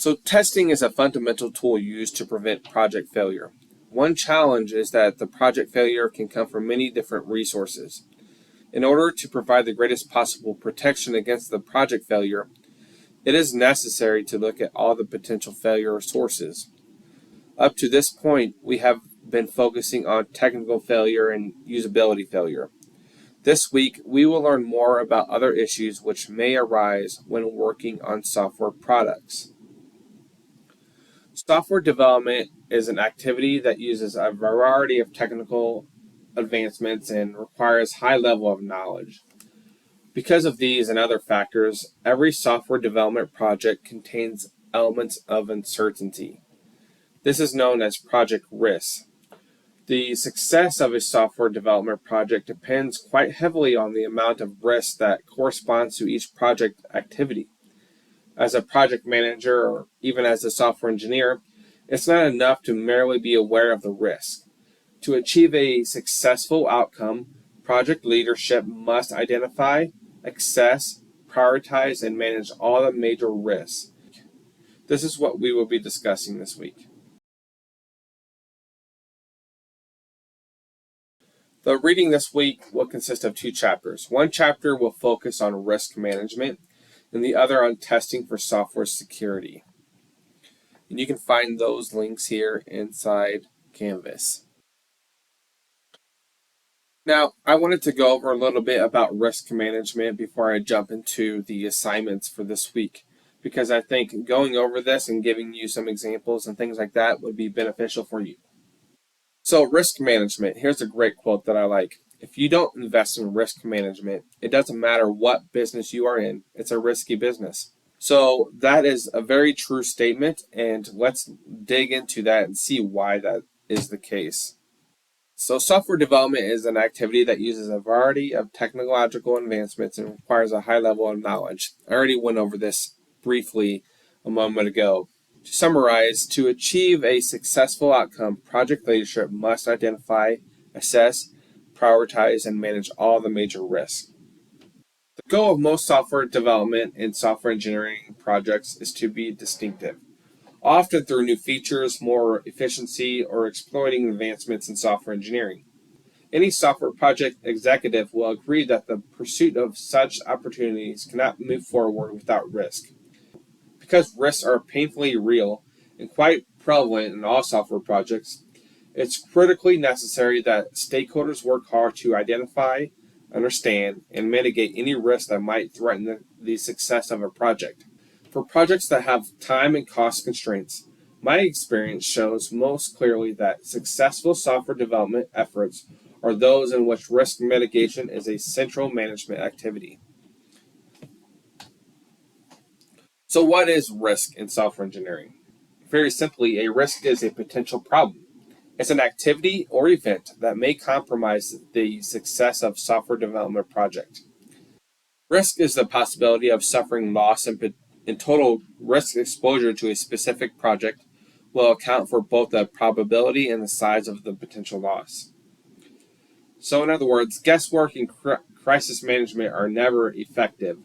So testing is a fundamental tool used to prevent project failure. One challenge is that the project failure can come from many different resources. In order to provide the greatest possible protection against the project failure, it is necessary to look at all the potential failure sources. Up to this point, we have been focusing on technical failure and usability failure. This week, we will learn more about other issues which may arise when working on software products. Software development is an activity that uses a variety of technical advancements and requires a high level of knowledge. Because of these and other factors, every software development project contains elements of uncertainty. This is known as project risk. The success of a software development project depends quite heavily on the amount of risk that corresponds to each project activity. As a project manager or even as a software engineer, it's not enough to merely be aware of the risk. To achieve a successful outcome, project leadership must identify, assess, prioritize, and manage all the major risks. This is what we will be discussing this week. The reading this week will consist of 2 chapters. One chapter will focus on risk management, and the other on testing for software security. And you can find those links here inside Canvas. Now, I wanted to go over a little bit about risk management before I jump into the assignments for this week, because I think going over this and giving you some examples and things like that would be beneficial for you. So, risk management, here's a great quote that I like. If you don't invest in risk management, it doesn't matter what business you are in, it's a risky business. So that is a very true statement, and let's dig into that and see why that is the case. So software development is an activity that uses a variety of technological advancements and requires a high level of knowledge. I already went over this briefly a moment ago. To summarize, to achieve a successful outcome, project leadership must identify, assess, prioritize, and manage all the major risks. The goal of most software development and software engineering projects is to be distinctive, often through new features, more efficiency, or exploiting advancements in software engineering. Any software project executive will agree that the pursuit of such opportunities cannot move forward without risk. Because risks are painfully real and quite prevalent in all software projects, it's critically necessary that stakeholders work hard to identify, understand, and mitigate any risk that might threaten the success of a project. For projects that have time and cost constraints, my experience shows most clearly that successful software development efforts are those in which risk mitigation is a central management activity. So what is risk in software engineering? Very simply, a risk is a potential problem. It's an activity or event that may compromise the success of a software development project. Risk is the possibility of suffering loss and total risk exposure to a specific project will account for both the probability and the size of the potential loss. So in other words, guesswork and crisis management are never effective.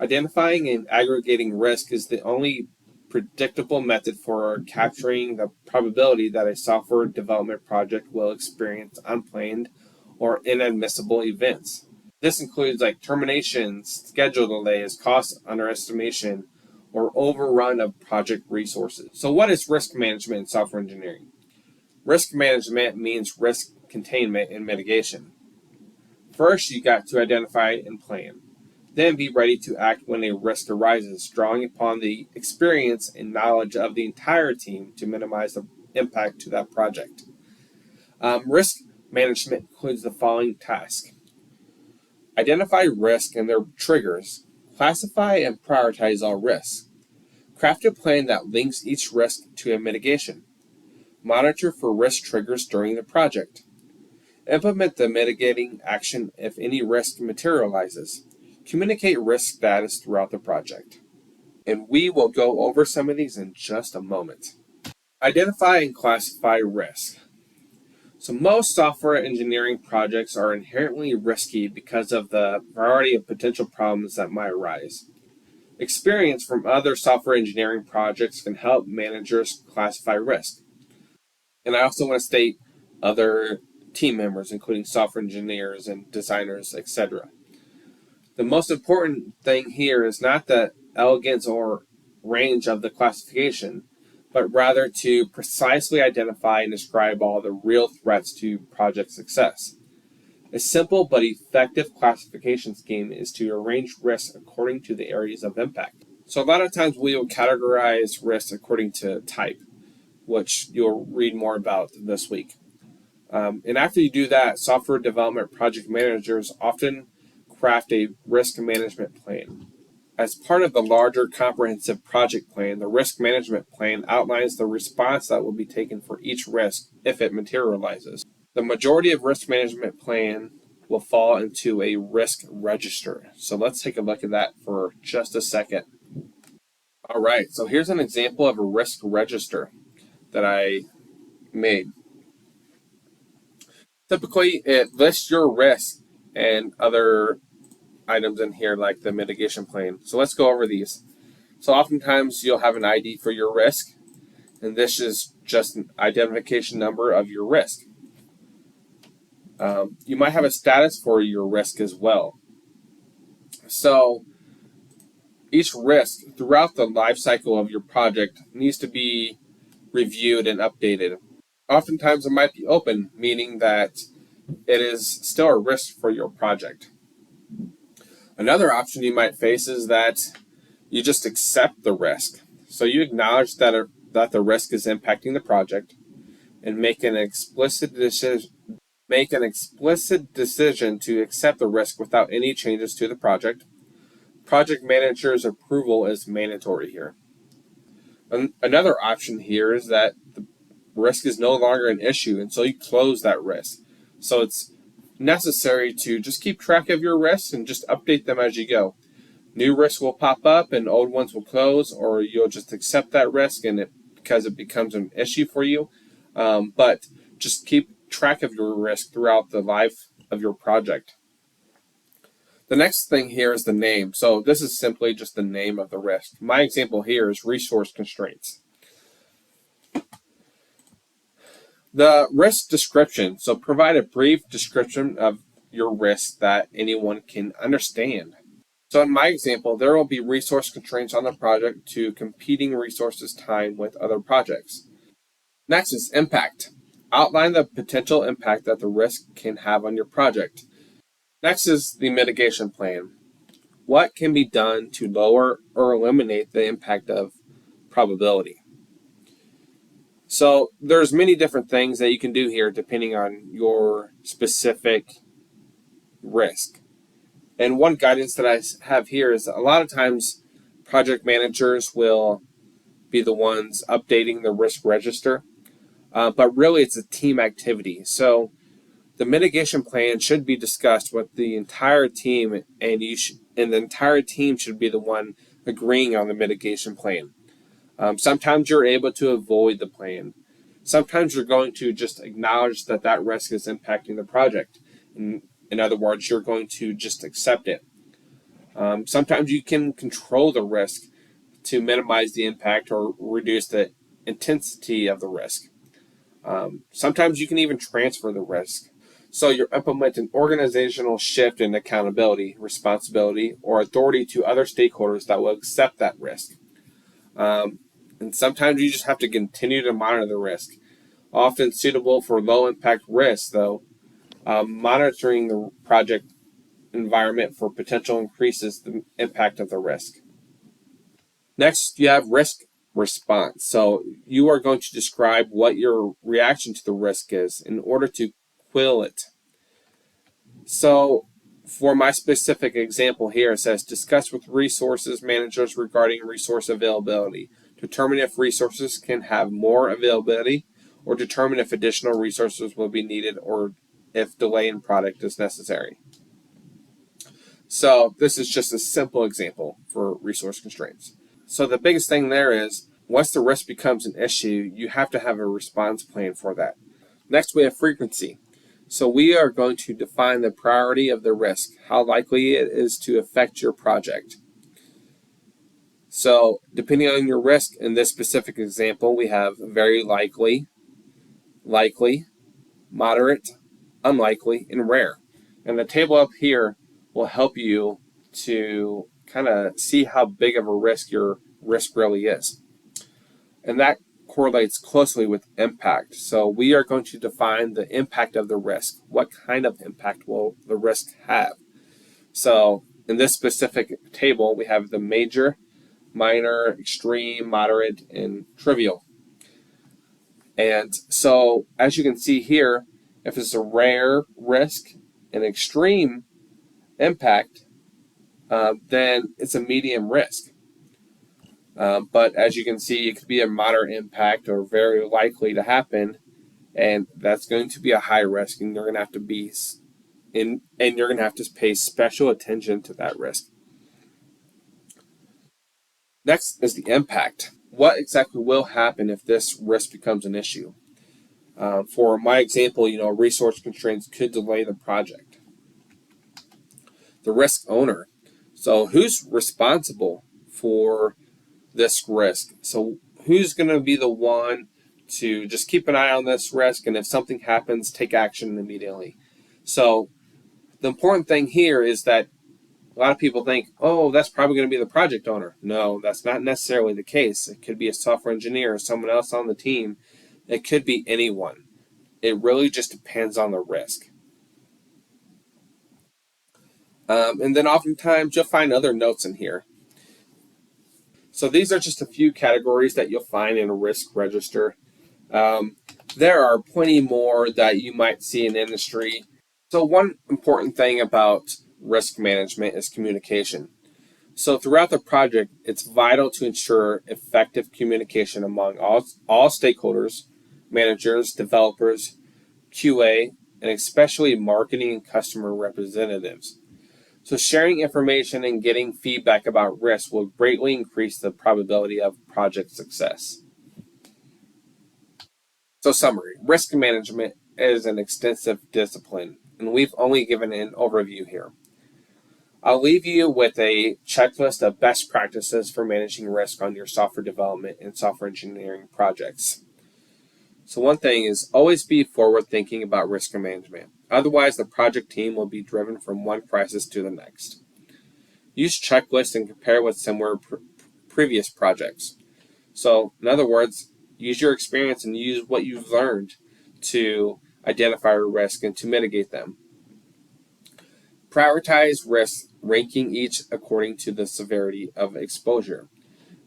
Identifying and aggregating risk is the only predictable method for capturing the probability that a software development project will experience unplanned or inadmissible events. This includes terminations, schedule delays, cost underestimation, or overrun of project resources. So what is risk management in software engineering? Risk management means risk containment and mitigation. First, you got to identify and plan. Then be ready to act when a risk arises, drawing upon the experience and knowledge of the entire team to minimize the impact to that project. Risk management includes the following tasks. Identify risk and their triggers. Classify and prioritize all risks. Craft a plan that links each risk to a mitigation. Monitor for risk triggers during the project. Implement the mitigating action if any risk materializes. Communicate risk status throughout the project. And we will go over some of these in just a moment. Identify and classify risk. So most software engineering projects are inherently risky because of the variety of potential problems that might arise. Experience from other software engineering projects can help managers classify risk. And I also want to state other team members, including software engineers and designers, etc. The most important thing here is not the elegance or range of the classification, but rather to precisely identify and describe all the real threats to project success. A simple but effective classification scheme is to arrange risks according to the areas of impact. So a lot of times we will categorize risks according to type, which you'll read more about this week. And after you do that, software development project managers often craft a risk management plan. As part of the larger comprehensive project plan, the risk management plan outlines the response that will be taken for each risk if it materializes. The majority of risk management plan will fall into a risk register. So let's take a look at that for just a second. All right, so here's an example of a risk register that I made. Typically, it lists your risk and other items in here like the mitigation plan. So let's go over these. So oftentimes you'll have an ID for your risk, and this is just an identification number of your risk. You might have a status for your risk as well. So each risk throughout the life cycle of your project needs to be reviewed and updated. Oftentimes it might be open, meaning that it is still a risk for your project. Another option you might face is that you just accept the risk. So you acknowledge that the risk is impacting the project and make an explicit decision to accept the risk without any changes to the project. Project manager's approval is mandatory here. Another option here is that the risk is no longer an issue, and so you close that risk. So it's necessary to just keep track of your risks and just update them as you go. New risks will pop up and old ones will close, or you'll just accept that risk because it becomes an issue for you. But just keep track of your risk throughout the life of your project. The next thing here is the name. So this is simply just the name of the risk. My example here is resource constraints. The risk description. So provide a brief description of your risk that anyone can understand. So in my example, there will be resource constraints on the project to competing resources time with other projects. Next is impact. Outline the potential impact that the risk can have on your project. Next is the mitigation plan. What can be done to lower or eliminate the impact of probability? So there's many different things that you can do here depending on your specific risk. And one guidance that I have here is a lot of times project managers will be the ones updating the risk register, but really it's a team activity. So the mitigation plan should be discussed with the entire team, and the entire team should be the one agreeing on the mitigation plan. Sometimes you're able to avoid the plan. Sometimes you're going to just acknowledge that risk is impacting the project. In other words, you're going to just accept it. Sometimes you can control the risk to minimize the impact or reduce the intensity of the risk. Sometimes you can even transfer the risk. So you implement an organizational shift in accountability, responsibility, or authority to other stakeholders that will accept that risk. And sometimes you just have to continue to monitor the risk. Often suitable for low-impact risks, though, monitoring the project environment for potential increases the impact of the risk. Next, you have risk response. So you are going to describe what your reaction to the risk is in order to quell it. So for my specific example here, it says discuss with resources managers regarding resource availability. Determine if resources can have more availability, or determine if additional resources will be needed or if delay in product is necessary. So this is just a simple example for resource constraints. So the biggest thing there is once the risk becomes an issue, you have to have a response plan for that. Next, we have frequency. So we are going to define the priority of the risk, how likely it is to affect your project. So depending on your risk, in this specific example, we have very likely, likely, moderate, unlikely, and rare. And the table up here will help you to kind of see how big of a risk your risk really is. And that correlates closely with impact. So we are going to define the impact of the risk. What kind of impact will the risk have? So in this specific table, we have the major, minor, extreme, moderate, and trivial. And so as you can see here, if it's a rare risk, an extreme impact, then it's a medium risk. But as you can see, it could be a moderate impact or very likely to happen, and that's going to be a high risk, and you're going to have to be and you're going to have to pay special attention to that risk. Next is the impact. What exactly will happen if this risk becomes an issue? For my example, resource constraints could delay the project. The risk owner. So who's responsible for this risk? So who's going to be the one to just keep an eye on this risk, and if something happens, take action immediately? So the important thing here is that a lot of people think, oh, that's probably going to be the project owner. No, that's not necessarily the case. It could be a software engineer or someone else on the team. It could be anyone. It really just depends on the risk. And then oftentimes you'll find other notes in here. So these are just a few categories that you'll find in a risk register. There are plenty more that you might see in industry. So one important thing about risk management is communication. So throughout the project, it's vital to ensure effective communication among all stakeholders, managers, developers, QA, and especially marketing and customer representatives. So sharing information and getting feedback about risk will greatly increase the probability of project success. So summary, risk management is an extensive discipline, and we've only given an overview here. I'll leave you with a checklist of best practices for managing risk on your software development and software engineering projects. So one thing is always be forward thinking about risk management. Otherwise, the project team will be driven from one crisis to the next. Use checklists and compare with similar previous projects. So in other words, use your experience and use what you've learned to identify risk and to mitigate them. Prioritize risks, ranking each according to the severity of exposure.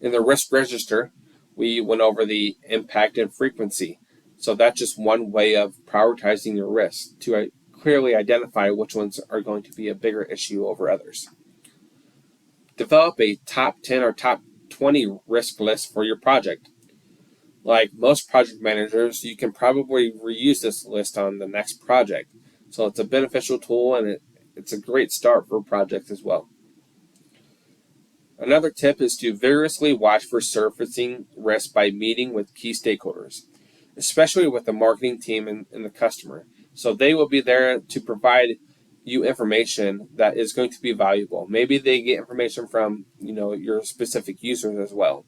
In the risk register, we went over the impact and frequency. So that's just one way of prioritizing your risks to clearly identify which ones are going to be a bigger issue over others. Develop a top 10 or top 20 risk list for your project. Like most project managers, you can probably reuse this list on the next project. So it's a beneficial tool, and it's a great start for projects as well. Another tip is to vigorously watch for surfacing risk by meeting with key stakeholders, especially with the marketing team and the customer. So they will be there to provide you information that is going to be valuable. Maybe they get information from your specific users as well.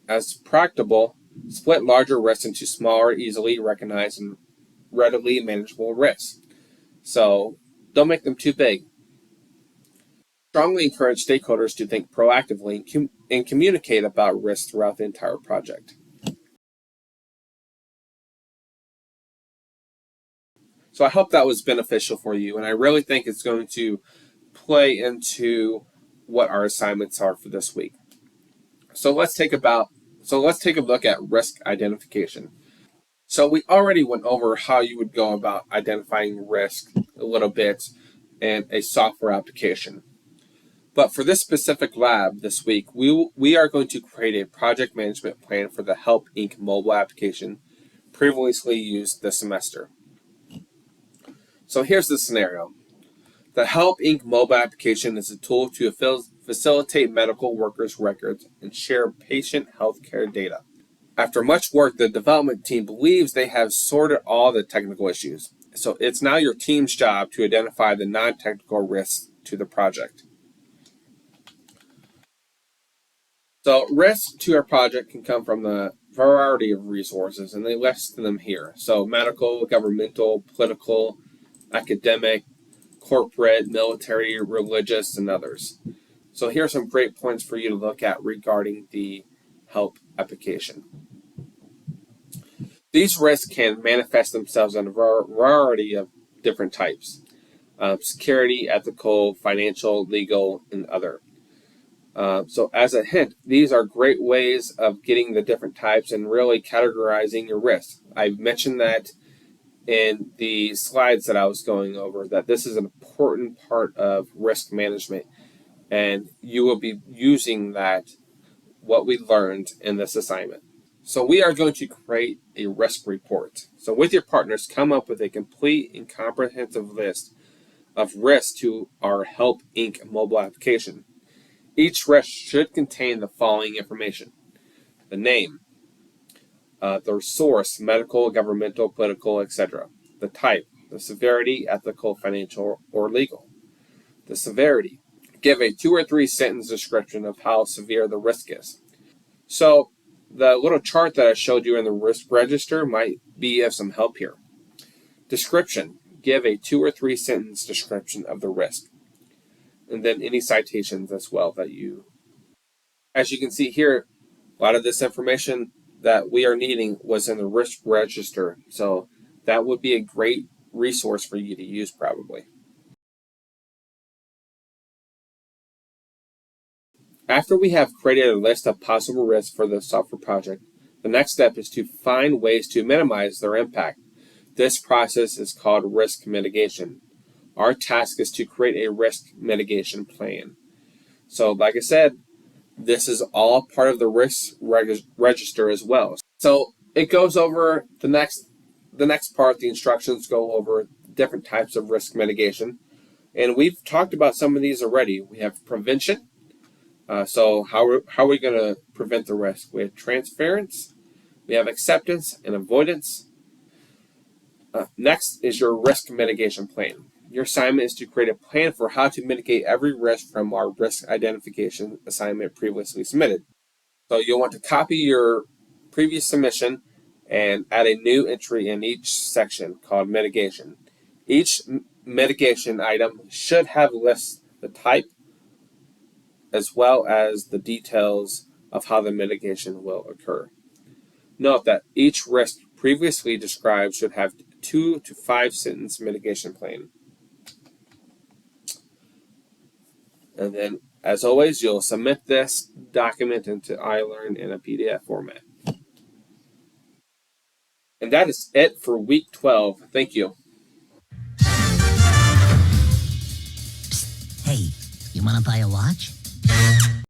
As practicable, split larger risks into smaller, easily recognized, and readily manageable risks. So don't make them too big. Strongly encourage stakeholders to think proactively and communicate about risks throughout the entire project. So I hope that was beneficial for you, and I really think it's going to play into what our assignments are for this week. So let's take a look at risk identification. So we already went over how you would go about identifying risk a little bit in a software application. But for this specific lab this week, we are going to create a project management plan for the Help Inc. mobile application previously used this semester. So here's the scenario. The Help Inc. mobile application is a tool to facilitate medical workers' records and share patient healthcare data. After much work, the development team believes they have sorted all the technical issues. So it's now your team's job to identify the non-technical risks to the project. So risk to our project can come from a variety of resources, and they list them here. So medical, governmental, political, academic, corporate, military, religious, and others. So here are some great points for you to look at regarding the help application. These risks can manifest themselves in a variety of different types: security, ethical, financial, legal, and other. So as a hint, these are great ways of getting the different types and really categorizing your risk. I mentioned that in the slides that I was going over, that this is an important part of risk management, and you will be using that, what we learned in this assignment. So we are going to create a risk report. So with your partners, come up with a complete and comprehensive list of risks to our Help Inc. mobile application. Each risk should contain the following information: the name, the source, medical, governmental, political, etc., the type, the severity, ethical, financial, or legal. The severity. Give a 2 or 3 sentence description of how severe the risk is. So the little chart that I showed you in the risk register might be of some help here. Description. Give a 2 or 3 sentence description of the risk. And then any citations as well that you... As you can see here, a lot of this information that we are needing was in the risk register. So that would be a great resource for you to use probably. After we have created a list of possible risks for the software project, the next step is to find ways to minimize their impact. This process is called risk mitigation. Our task is to create a risk mitigation plan. So, like I said, this is all part of the risk register as well. So it goes over the next part. The instructions go over different types of risk mitigation, and we've talked about some of these already. We have prevention. So how are we going to prevent the risk? We have transference, we have acceptance and avoidance. Next is your risk mitigation plan. Your assignment is to create a plan for how to mitigate every risk from our risk identification assignment previously submitted. So you'll want to copy your previous submission and add a new entry in each section called mitigation. Each mitigation item should have lists the type, as well as the details of how the mitigation will occur. Note that each risk previously described should have 2 to 5 sentence mitigation plan. And then, as always, you'll submit this document into iLearn in a PDF format. And that is it for week 12. Thank you. Hey, you want to buy a watch?